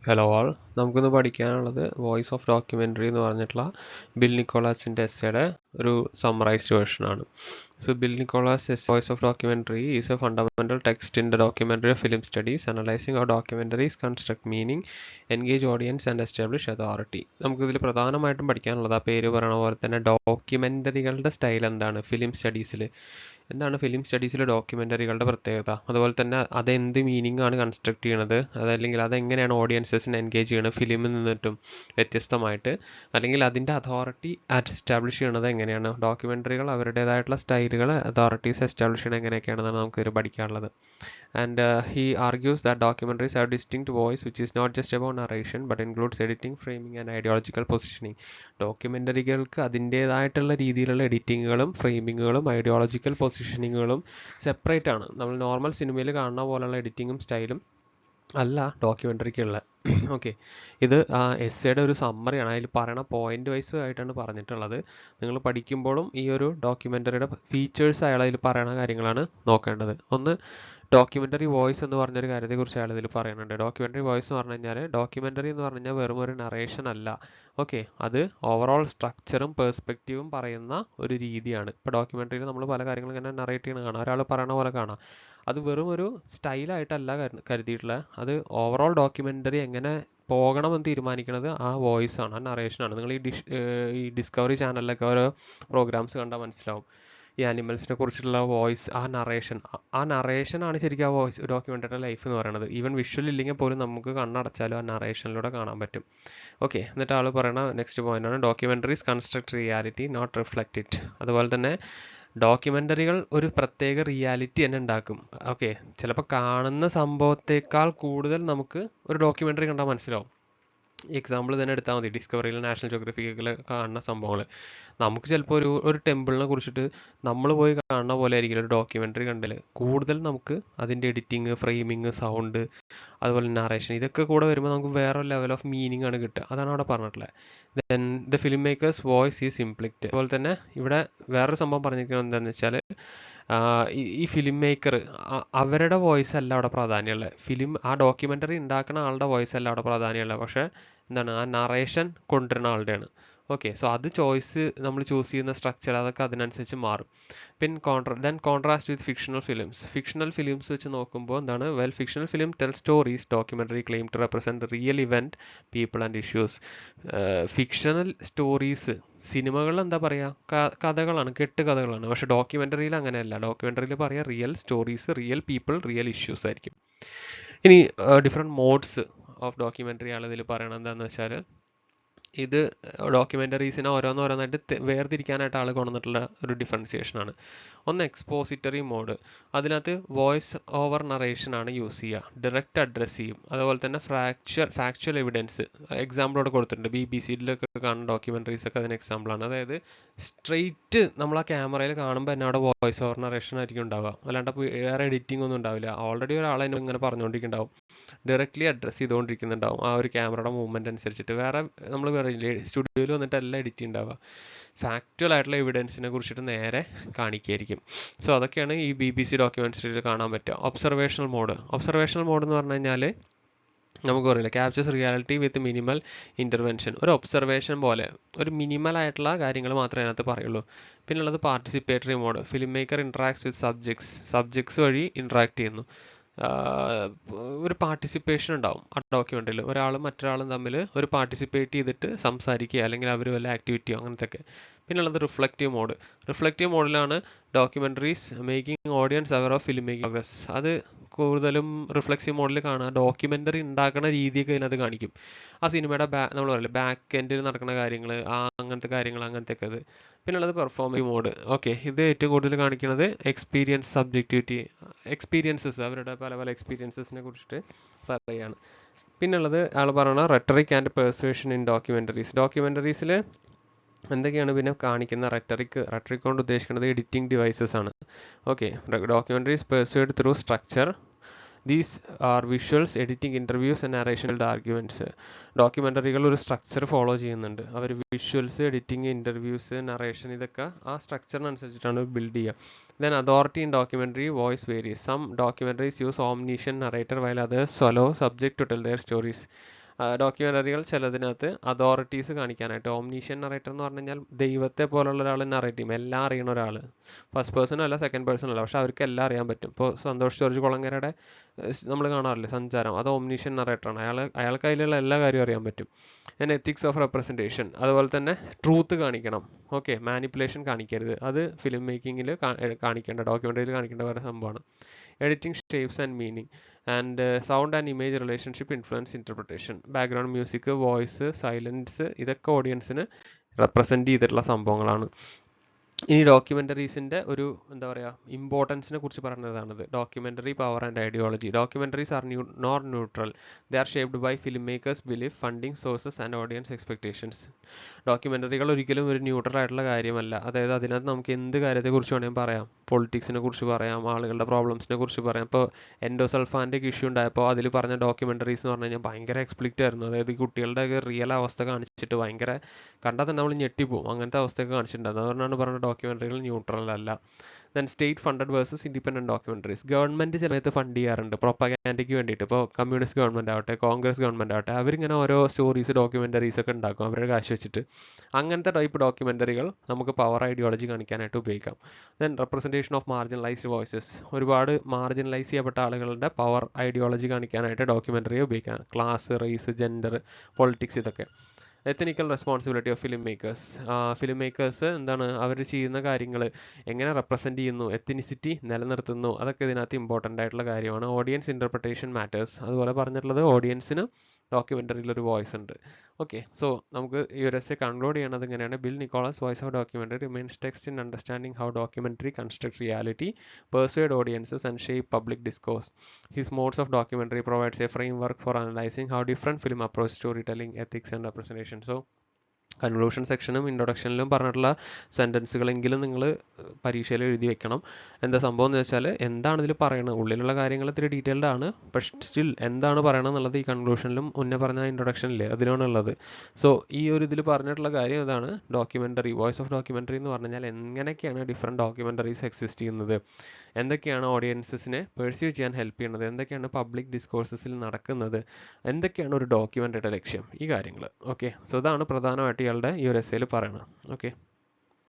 Hello ആൾ, നമുക്കിന്ന് പഠിക്കാനുള്ളത് voice of documentary എന്ന് പറഞ്ഞിട്ടുള്ള ബിൽ നിക്കോളാസിൻ്റെ എസ്സേയുടെ ഒരു summarised വേർഷനാണ്. So Bill Nicholas' Voice of Documentary is a fundamental text in the documentary film studies, analyzing how documentaries construct meaning, engage audience and establish authority. നമുക്കിതിൽ പ്രധാനമായിട്ടും പഠിക്കാനുള്ളത് ആ പേര് പറയണ പോലെ തന്നെ ഡോക്യുമെൻ്ററികളുടെ സ്റ്റൈൽ എന്താണ്, ഫിലിം സ്റ്റഡീസിൽ എന്താണ് ഫിലിം സ്റ്റഡീസിൽ ഡോക്യുമെൻ്ററികളുടെ പ്രത്യേകത, അതുപോലെ തന്നെ അതെന്ത് മീനിങ് ആണ് കൺസ്ട്രക്ട് ചെയ്യണത്, അതല്ലെങ്കിൽ അതെങ്ങനെയാണ് ഓഡിയൻസസിനെ എൻഗേജ് ചെയ്യണത് ഫിലിമിൽ നിന്നിട്ടും വ്യത്യസ്തമായിട്ട്, അല്ലെങ്കിൽ അതിൻ്റെ അതോറിറ്റി എസ്റ്റാബ്ലിഷ് ചെയ്യണത് എങ്ങനെയാണ്, ഡോക്യുമെൻ്ററികൾ അവരുടേതായിട്ടുള്ള സ്റ്റൈലുകൾ അതോറിറ്റീസ് എസ്റ്റാബ്ലിഷ് ചെയ്യണത് എങ്ങനെയൊക്കെയാണെന്നാണ് നമുക്കിതിൽ പഠിക്കാനുള്ളത്. And he argues that documentaries have distinct voice which is not just about narration but includes editing, framing and ideological positioning. ഡോക്യുമെൻ്ററികൾക്ക് അതിൻ്റേതായിട്ടുള്ള രീതിയിലുള്ള എഡിറ്റിങ്ങുകളും ഫ്രെയിമിങ്ങുകളും ഐഡിയോളജിക്കൽ പൊസിഷനിങ്ങുകളും സെപ്പറേറ്റ് ആണ്. നമ്മൾ നോർമൽ സിനിമയിൽ കാണുന്ന പോലുള്ള എഡിറ്റിങ്ങും സ്റ്റൈലും അല്ല ഡോക്യുമെൻ്ററിക്കുള്ള. ഓക്കെ, ഇത് എസ്സേയുടെ ഒരു സമ്മറിയാണ്. അതിൽ പറയണ പോയിന്റ് വൈസ് ആയിട്ടാണ് പറഞ്ഞിട്ടുള്ളത്. നിങ്ങൾ പഠിക്കുമ്പോഴും ഈ ഒരു ഡോക്യുമെൻ്ററിയുടെ ഫീച്ചേഴ്സ് അയാൾ അതിൽ പറയണ കാര്യങ്ങളാണ് നോക്കേണ്ടത്. ഒന്ന്, ഡോക്യുമെൻ്ററി വോയിസ് എന്ന് പറഞ്ഞൊരു കാര്യത്തെക്കുറിച്ച് അയാൾ ഇതിൽ പറയുന്നുണ്ട്. ഡോക്യുമെൻ്ററി വോയിസ് എന്ന് പറഞ്ഞു കഴിഞ്ഞാൽ, ഡോക്യുമെൻ്ററി എന്ന് പറഞ്ഞു കഴിഞ്ഞാൽ വെറും ഒരു നറേഷൻ അല്ല. ഓക്കെ, അത് ഓവറോൾ സ്ട്രക്ചറും പേഴ്സ്പെക്റ്റീവും പറയുന്ന ഒരു രീതിയാണ്. ഇപ്പോൾ ഡോക്യുമെൻ്ററിയിൽ നമ്മൾ പല കാര്യങ്ങളും ഇങ്ങനെ നറേറ്റ് ചെയ്യണ കാണാം, ഒരാൾ പറയണ പോലെ കാണാം. അത് വെറും ഒരു സ്റ്റൈലായിട്ടല്ല കരുതിയിട്ടുള്ളത്. അത് ഓവറോൾ ഡോക്യുമെൻ്ററി എങ്ങനെ പോകണമെന്ന് തീരുമാനിക്കുന്നത് ആ വോയിസ് ആണ്, ആ നറേഷനാണ്. നിങ്ങൾ ഈ ഡിസ്കവറി ചാനലിലൊക്കെ ഓരോ പ്രോഗ്രാംസ് കണ്ടാൽ മനസ്സിലാവും. ഈ ആനിമൽസിനെ കുറിച്ചുള്ള വോയിസ്, ആ നറേഷനാണ് ശരിക്കും ആ വോയിസ് ഡോക്യുമെൻ്ററിയുടെ ലൈഫ് എന്ന് പറയുന്നത്. ഈവൻ വിഷ്വൽ ഇല്ലെങ്കിൽ പോലും നമുക്ക് കണ്ണടച്ചാലും ആ നറേഷനിലൂടെ കാണാൻ പറ്റും. ഓക്കെ, എന്നിട്ട് ആൾ പറയുന്ന നെക്സ്റ്റ് പോയിന്റ് ആണ് documentaries construct reality not reflect it. അതുപോലെ തന്നെ ഡോക്യുമെൻ്ററികൾ ഒരു പ്രത്യേക റിയാലിറ്റി തന്നെ ഉണ്ടാക്കും. ഓക്കെ, ചിലപ്പോൾ കാണുന്ന സംഭവത്തേക്കാൾ കൂടുതൽ നമുക്ക് ഒരു ഡോക്യുമെൻ്ററി കണ്ടാൽ മനസ്സിലാവും. എക്സാമ്പിൾ തന്നെ എടുത്താൽ മതി, ഡിസ്കവറിയിൽ നാഷണൽ ജോഗ്രഫിക്കിൽ കാണുന്ന സംഭവങ്ങൾ. നമുക്ക് ചിലപ്പോൾ ഒരു ടെമ്പിളിനെ കുറിച്ചിട്ട് നമ്മൾ പോയി കാണുന്ന പോലെ ആയിരിക്കും ഒരു ഡോക്യുമെൻ്ററി കണ്ടാൽ കൂടുതൽ നമുക്ക് അതിൻ്റെ എഡിറ്റിങ്, ഫ്രെയിമിങ്, സൗണ്ട്, അതുപോലെ നറേഷൻ, ഇതൊക്കെ കൂടെ വരുമ്പോൾ നമുക്ക് വേറെ ലെവൽ ഓഫ് മീനിങ് ആണ് കിട്ടുക. അതാണ് അവിടെ പറഞ്ഞിട്ടുള്ളത്. Then the film makers voice is implicit. അതുപോലെ തന്നെ ഇവിടെ വേറൊരു സംഭവം പറഞ്ഞിരിക്കുന്നത് എന്താണെന്ന് വെച്ചാൽ, ഈ ഫിലിം മേക്കർ അവരുടെ വോയിസ് അല്ല അവിടെ പ്രാധാന്യമുള്ളത്. ആ ഡോക്യുമെൻ്ററി ഉണ്ടാക്കുന്ന ആളുടെ വോയിസ് അല്ല അവിടെ പ്രാധാന്യമുള്ളത്. പക്ഷേ എന്താണ്, ആ നറേഷൻ കൊണ്ടുവരുന്ന ആളുടെയാണ്. ഓക്കെ, സോ അത് ചോയ്സ് നമ്മൾ ചൂസ് ചെയ്യുന്ന സ്ട്രക്ചർ അതൊക്കെ അതിനനുസരിച്ച് മാറും. Then contrast with fictional films വെച്ച് നോക്കുമ്പോൾ എന്താണ്, fictional film tell stories, documentary claim to represent real event, people and issues. Fictional stories സിനിമകളിൽ എന്താ പറയുക, കഥകളാണ്, കെട്ടുകഥകളാണ്. പക്ഷേ ഡോക്യുമെൻ്ററിയിൽ അങ്ങനെയല്ല. ഡോക്യുമെൻ്ററിയിൽ പറയുക real stories, real people, real issues ആയിരിക്കും. ഇനി ഡിഫറെൻറ്റ് മോഡ്സ് ഓഫ് ഡോക്യുമെൻ്ററി ആണ് ഇതിൽ പറയണത്. എന്താണെന്ന് വെച്ചാൽ, ഇത് ഡോക്യുമെൻ്ററീസിനെ ഓരോന്നായിട്ട് വേർതിരിക്കാനായിട്ട് ആൾ കൊണ്ടുവന്നിട്ടുള്ള ഒരു ഡിഫറൻസിയേഷനാണ്. ഒന്ന് എക്സ്പോസിറ്ററി മോഡ്. അതിനകത്ത് വോയിസ് ഓവർ നറേഷനാണ് യൂസ് ചെയ്യുക, ഡയറക്റ്റ് അഡ്രസ്സ് ചെയ്യും. അതുപോലെ തന്നെ ഫാക്ച്വൽ എവിഡൻസ് എക്സാമ്പിളോട് കൊടുത്തിട്ടുണ്ട്. BBC-യിലൊക്കെ കാണുന്ന ഡോക്യുമെൻ്ററീസ് ഒക്കെ അതിന് എക്സാമ്പിളാണ്. അതായത് സ്ട്രെയിറ്റ് നമ്മൾ ആ ക്യാമറയിൽ കാണുമ്പോൾ തന്നെ അവിടെ വോയിസ് ഓവർ നറേഷൻ ആയിരിക്കും ഉണ്ടാവുക, അല്ലാണ്ട് വേറെ എഡിറ്റിംഗ് ഒന്നും ഉണ്ടാവില്ല. ഓൾറെഡി ഒരാളെ ഇങ്ങനെ പറഞ്ഞുകൊണ്ടിരിക്കുന്നുണ്ടാവും, ഡയറക്റ്റ്ലി അഡ്രസ്സ് ചെയ്തുകൊണ്ടിരിക്കുന്നുണ്ടാവും ആ ഒരു ക്യാമറയുടെ മൂവ്മെൻറ്റ് അനുസരിച്ചിട്ട്. വേറെ നമ്മൾ പറയില്ലേ, സ്റ്റുഡിയോയിൽ വന്നിട്ട് എല്ലാം എഡിറ്റ് ഉണ്ടാവുക, ഫാക്ച്വൽ ആയിട്ടുള്ള എവിഡൻസിനെ കുറിച്ചിട്ട് നേരെ കാണിക്കുകയായിരിക്കും. സോ അതൊക്കെയാണ് ഈ BBC ഡോക്യുമെൻ്ററിയിൽ കാണാൻ പറ്റുക. ഒബ്സർവേഷണൽ മോഡ് എന്ന് പറഞ്ഞു കഴിഞ്ഞാൽ നമുക്ക് പറയില്ല, captures reality with minimal intervention. ഒരു ഒബ്സർവേഷൻ പോലെ ഒരു മിനിമൽ ആയിട്ടുള്ള കാര്യങ്ങൾ മാത്രമേ അതിനകത്ത് പറയുള്ളൂ. പിന്നുള്ളത് participatory mode. Film maker interacts with subjects വഴി ഇൻട്രാക്ട് ചെയ്യുന്നു. ഒരു പാർട്ടിസിപ്പേഷൻ ഉണ്ടാവും ആ ഡോക്യുമെൻ്ററിയിൽ. ഒരാളും മറ്റൊരാളും തമ്മിൽ ഒരു പാർട്ടിസിപ്പേറ്റ് ചെയ്തിട്ട് സംസാരിക്കുക, അല്ലെങ്കിൽ അവർ വല്ല ആക്ടിവിറ്റിയോ അങ്ങനത്തെ ഒക്കെ. പിന്നുള്ളത് റിഫ്ലക്റ്റീവ് മോഡിലാണ് documentaries making audience aware of film making progress. അത് കൂടുതലും റിഫ്ലെക്സീവ് മോഡിൽ കാണുക, ഡോക്യുമെൻ്ററി ഉണ്ടാക്കുന്ന രീതിയൊക്കെ ഇതിനകത്ത് കാണിക്കും. ആ സിനിമയുടെ നമ്മൾ പറയില്ലേ, ബാക്ക് എൻഡിൽ നടക്കുന്ന കാര്യങ്ങൾ, അങ്ങനത്തെ ഒക്കെ അത്. പിന്നുള്ളത് പെർഫോമൻസ് മോഡ്. ഓക്കെ, ഇത് ഏറ്റവും കൂടുതൽ കാണിക്കുന്നത് എക്സ്പീരിയൻസസ്, അവരുടെ പല എക്സ്പീരിയൻസസിനെ കുറിച്ചിട്ട് പറയുകയാണ്. പിന്നുള്ളത് ആൾ പറയുന്ന റെട്ടറിക് ആൻഡ് പെർസുവേഷൻ ഇൻ ഡോക്യുമെൻ്ററീസിൽ എന്തൊക്കെയാണ് പിന്നെ കാണിക്കുന്ന റെട്ടറിക് കൊണ്ട് ഉദ്ദേശിക്കുന്നത് എഡിറ്റിംഗ് ഡിവൈസസ് ആണ്. Okay, documentaries persuade through structure. These are visuals, editing, interviews and narration arguments. ഡോക്യുമെൻ്ററികൾ ഒരു സ്ട്രക്ചർ ഫോളോ ചെയ്യുന്നുണ്ട്. അവർ വിഷ്വൽസ്, എഡിറ്റിംഗ്, ഇൻ്റർവ്യൂസ്, നറേഷൻ, ഇതൊക്കെ ആ സ്ട്രക്ചറിനനുസരിച്ചിട്ടാണ് ബിൽഡ് ചെയ്യുക. Then authority in documentary voice varies. Some documentaries use omniscient narrator while others allow subject to tell their stories. ഡോക്യുമെൻ്ററികൾ ചിലതിനകത്ത് അതോറിറ്റീസ് കാണിക്കാനായിട്ട്, ഓംനീഷ്യൻ നറേറ്റർ എന്ന് പറഞ്ഞു കഴിഞ്ഞാൽ ദൈവത്തെ പോലുള്ള ഒരാൾ നറേറ്റ് ചെയ്യും, എല്ലാം അറിയണ ഒരാൾ, ഫസ്റ്റ് പേഴ്സണും അല്ല സെക്കൻഡ് പേഴ്സണും അല്ല, പക്ഷെ അവർക്ക് എല്ലാം അറിയാൻ പറ്റും. ഇപ്പോൾ സന്തോഷ് ജോർജ് കുളങ്ങരയുടെ നമ്മൾ കാണാറില്ലേ സഞ്ചാരം, അത് ഓംനീഷ്യൻ നറേറ്ററാണ്, അയാൾക്ക് അതിലുള്ള എല്ലാ കാര്യവും അറിയാൻ പറ്റും. എത്തിക്സ് ഓഫ് റെപ്രസെൻറ്റേഷൻ, അതുപോലെ തന്നെ ട്രൂത്ത് കാണിക്കണം, ഓക്കെ, മാനിപ്പുലേഷൻ കാണിക്കരുത്, അത് ഫിലിം മേക്കിങ്ങിൽ കാണിക്കേണ്ട, ഡോക്യുമെൻ്ററിയിൽ കാണിക്കേണ്ട വേറെ സംഭവമാണ്. Editing shapes and meaning and sound and image relationship influence interpretation, background music, voice, silence, ഇതൊക്കെ ഓഡിയൻസിന് റെപ്രസെൻറ്റ് ചെയ്തിട്ടുള്ള സംഭവങ്ങളാണ്. ഇനി ഡോക്യുമെൻ്ററീസിൻ്റെ ഒരു എന്താ പറയുക ഇമ്പോർട്ടൻസിനെ കുറിച്ച് പറയുന്നതാണിത്. Documentary power and ideology. Documentaries are not neutral, they are shaped by film makers belief, funding sources and audience expectations. ഡോക്യുമെൻ്ററികൾ ഒരിക്കലും ഒരു ന്യൂട്രൽ ആയിട്ടുള്ള കാര്യമല്ല. അതായത് അതിനകത്ത് നമുക്ക് എന്ത് കാര്യത്തെക്കുറിച്ച് വേണമെങ്കിൽ പറയാം, പൊളിറ്റിക്സിനെ കുറിച്ച് പറയാം, ആളുകളുടെ പ്രോബ്ലംസിനെ കുറിച്ച് പറയാം. ഇപ്പോൾ എൻഡോസൾഫാൻ്റെ ഇഷ്യൂ ഉണ്ടായപ്പോൾ അതിൽ പറഞ്ഞ ഡോക്യുമെൻ്ററീസ് എന്ന് പറഞ്ഞു കഴിഞ്ഞാൽ ഭയങ്കര എക്സ്പ്ലിക്റ്റ് ആയിരുന്നു. അതായത് കുട്ടികളുടെ റിയൽ അവസ്ഥ കാണിച്ചിട്ട് ഭയങ്കര കണ്ടാൽ തന്നെ നമ്മൾ ഞെട്ടിപ്പോവും, അങ്ങനത്തെ അവസ്ഥയൊക്കെ കാണിച്ചിട്ടുണ്ട്. അതുകൊണ്ടാണ് പറഞ്ഞത് ഡോക്യുമെൻ്ററികൾ ന്യൂട്രൽ അല്ല. Then state funded versus independent documentaries. Government ചിലത്ത് ഫണ്ട് ചെയ്യാറുണ്ട് പ്രൊപ്പഗാൻഡയ്ക്ക് വേണ്ടിയിട്ട്. ഇപ്പോൾ കമ്മ്യൂണിസ്റ്റ് ഗവൺമെൻറ് ആവട്ടെ, കോൺഗ്രസ് ഗവൺമെൻറ് ആവട്ടെ, അവരിങ്ങനെ ഓരോ സ്റ്റോറീസ് ഡോക്യുമെൻ്ററീസ് ഒക്കെ ഉണ്ടാക്കും അവരുടെ കാശ് വെച്ചിട്ട്. അങ്ങനത്തെ ടൈപ്പ് ഡോക്യുമെൻ്ററികൾ നമുക്ക് പവർ ഐഡിയോളജി കാണിക്കാനായിട്ട് ഉപയോഗിക്കാം. Then representation of marginalised voices. ഒരുപാട് മാർജിനലൈസ് ചെയ്യപ്പെട്ട ആളുകളുടെ പവർ ഐഡിയോളജി കാണിക്കാനായിട്ട് ഡോക്യുമെൻ്ററി ഉപയോഗിക്കാം. ക്ലാസ്, റേസ്, ജെൻഡർ, പൊളിറ്റിക്സ്, ഇതൊക്കെ. Ethical responsibility of film makers. Film makers എന്താണ് അവർ ചെയ്യുന്ന കാര്യങ്ങൾ എങ്ങനെ റെപ്രസെൻറ്റ് ചെയ്യുന്നു, എത്തിനിസിറ്റി നിലനിർത്തുന്നു, അതൊക്കെ ഇതിനകത്ത് ഇമ്പോർട്ടൻ്റ് ആയിട്ടുള്ള കാര്യമാണ്. Audience interpretation matters. അതുപോലെ പറഞ്ഞിട്ടുള്ളത് ഓഡിയൻസിന് ഡോക്യുമെൻ്ററിയിൽ ഒരു വോയിസ് ഉണ്ട്. ഓക്കെ, സോ നമുക്ക് ഈ ഒരു എസ്സേ കൺക്ലൂഡ് ചെയ്യണത് ഇങ്ങനെയാണ്. Bill Nichols voice of documentary remains text in understanding how documentary construct reality, persuade audiences and shape public discourse. His modes of documentary provides a framework for analyzing how different film approach storytelling, ethics and representation. So conclusion സെക്ഷനും ഇൻട്രൊഡക്ഷനിലും പറഞ്ഞിട്ടുള്ള സെൻറ്റൻസുകളെങ്കിലും നിങ്ങൾ പരീക്ഷയിൽ എഴുതി വെക്കണം. എന്താ സംഭവം എന്ന് വെച്ചാൽ എന്താണ് ഇതിൽ പറയുന്നത്, ഉള്ളിലുള്ള കാര്യങ്ങൾ ഇത്തിരി ഡീറ്റെയിൽഡ് ആണ്, പക്ഷെ സ്റ്റിൽ എന്താണ് പറയണത് എന്നുള്ളത് ഈ കൺക്ലൂഷനിലും മുന്നേ പറഞ്ഞ ഇൻട്രൊഡക്ഷനിൽ അതിലാണുള്ളത്. സോ ഈ ഒരു ഇതിൽ പറഞ്ഞിട്ടുള്ള കാര്യം ഇതാണ്, ഡോക്യുമെൻ്ററി, വോയിസ് ഓഫ് ഡോക്യുമെൻ്ററി എന്ന് പറഞ്ഞു കഴിഞ്ഞാൽ എങ്ങനെയൊക്കെയാണ് ഡിഫറെൻറ്റ് ഡോക്യുമെൻ്ററീസ് എക്സിസ്റ്റ് ചെയ്യുന്നത്, എന്തൊക്കെയാണ് ഓഡിയൻസിനെ പെർസീവ് ചെയ്യാൻ ഹെൽപ്പ് ചെയ്യുന്നത്, എന്തൊക്കെയാണ് പബ്ലിക് ഡിസ്കോഴ്സസിൽ നടക്കുന്നത്, എന്തൊക്കെയാണ് ഒരു ഡോക്യുമെൻ്ററിയുടെ ലക്ഷ്യം, ഈ കാര്യങ്ങൾ. ഓക്കെ, സോ ഇതാണ് പ്രധാനമായിട്ട് ഇയാളുടെ ഈ ഒരു എസ്സേയിൽ പറയണത്. ഓക്കെ.